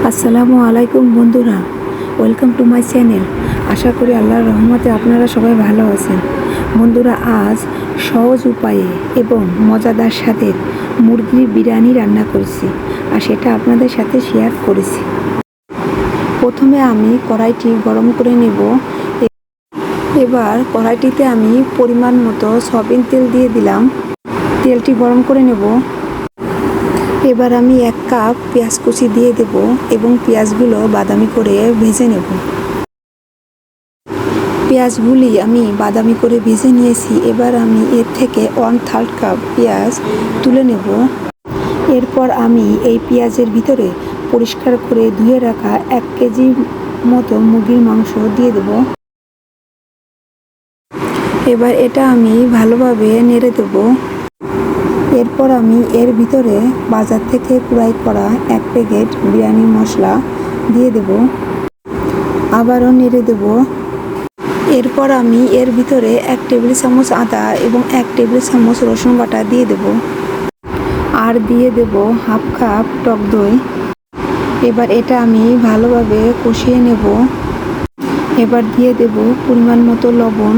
আসসালামু আলাইকুম বন্ধুরা, ওয়েলকাম টু মাই চ্যানেল। আশা করি আল্লাহর রহমতে আপনারা সবাই ভালো আছেন। বন্ধুরা, আজ সহজ উপায়ে এবং মজাদার স্বাদের মুরগির বিরিয়ানি রান্না করেছি, আর সেটা আপনাদের সাথে শেয়ার করেছি। প্রথমে আমি কড়াইটি গরম করে নেব। এবার কড়াইটিতে আমি পরিমাণ মতো সয়াবিন তেল দিয়ে দিলাম। তেলটি গরম করে নেব। এবার আমি 1 কাপ পেঁয়াজ কুচি দিয়ে দেব এবং পেঁয়াজগুলো বাদামি করে ভেজে নেব। পেঁয়াজগুলি আমি বাদামি করে ভেজে নিয়েছি। এবার আমি এর থেকে 1/3 কাপ পেঁয়াজ তুলে নেব। এরপর আমি এই পেঁয়াজের ভিতরে পরিষ্কার করে ধুয়ে রাখা 1 কেজি মতো মুরগির মাংস দিয়ে দেব। এবার এটা আমি ভালোভাবে নেড়ে দেব। এরপর আমি এর ভিতরে বাজার থেকে কুড়াই করা 1 প্যাকেট বিরিয়ানি মশলা দিয়ে দেব। আবারও নেড়ে দেব। এরপর আমি এর ভিতরে 1 টেবিল চামচ আদা এবং 1 টেবিল চামচ রসুন বাটা দিয়ে দেব। আর দিয়ে দেব 1/2 কাপ টক দই। এবার এটা আমি ভালোভাবে কষিয়ে নেব। এবার দিয়ে দেব পরিমাণ মতো লবণ।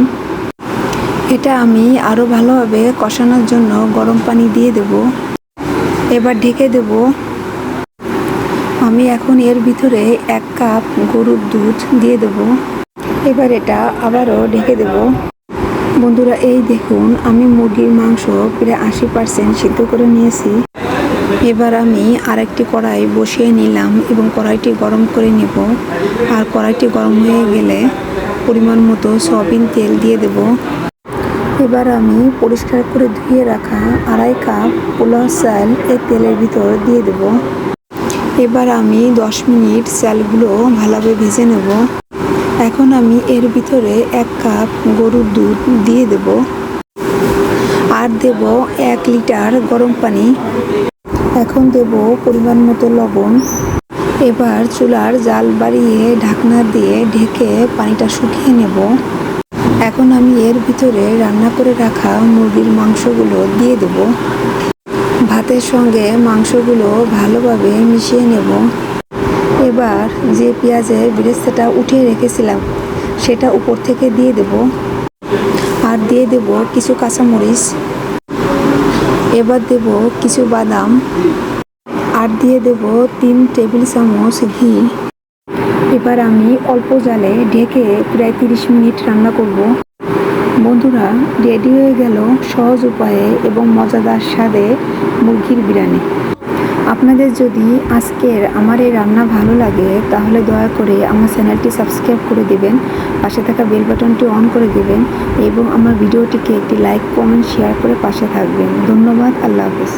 এটা আমি আরও ভালোভাবে কষানোর জন্য গরম পানি দিয়ে দেব। এবার ঢেকে দেব। আমি এখন এর ভিতরে 1 কাপ গরুর দুধ দিয়ে দেব। এবার এটা আবারও ঢেকে দেব। বন্ধুরা, এই দেখুন আমি মুরগির মাংস প্রায় 80% সিদ্ধ করে নিয়েছি। এবার আমি আরেকটি কড়াই বসিয়ে নিলাম এবং কড়াইটি গরম করে নেব। আর কড়াইটি গরম হয়ে গেলে পরিমাণ মতো সয়াবিন তেল দিয়ে দেব। এবার আমি পরিষ্কার করে ধুয়ে রাখা 2.5 কাপ পোলাও চাল এই তেলের ভিতর দিয়ে দেব। এবার আমি 10 মিনিট চালগুলো ভালোভাবে ভেজে নেব। এখন আমি এর ভিতরে 1 কাপ গরুর দুধ দিয়ে দেব। আর দেব 1 লিটার গরম পানি। এখন দেব পরিমাণ মতো লবণ। এবার চুলার জাল বাড়িয়ে ঢাকনা দিয়ে ঢেকে পানিটা শুকিয়ে নেব। এখন আমি এর ভিতরে রান্না করে রাখা মুরগির মাংসগুলো দিয়ে দেব। ভাতের সঙ্গে মাংসগুলো ভালোভাবে মিশিয়ে নেব। এবার যে পেঁয়াজের বেরেস্তাটা উঠিয়ে রেখেছিলাম সেটা উপর থেকে দিয়ে দেব। আর দিয়ে দেব কিছু কাঁচামরিচ। এবার দেব কিছু বাদাম। আর দিয়ে দেব 3 টেবিল চামচ ঘি। এবার আমি অল্প জালে ঢেকে প্রায় 30 মিনিট রান্না করব। বন্ধুরা, রেডি হয়ে গেল সহজ উপায়ে এবং মজাদার স্বাদে মুরগির বিরিয়ানি। আপনাদের যদি আজকের আমার এই রান্না ভালো লাগে তাহলে দয়া করে আমার চ্যানেলটি সাবস্ক্রাইব করে দেবেন, পাশে থাকা বেল বাটনটি অন করে দেবেন এবং আমার ভিডিওটিকে একটি লাইক, কমেন্ট, শেয়ার করে পাশে থাকবেন। ধন্যবাদ। আল্লাহ হাফেজ।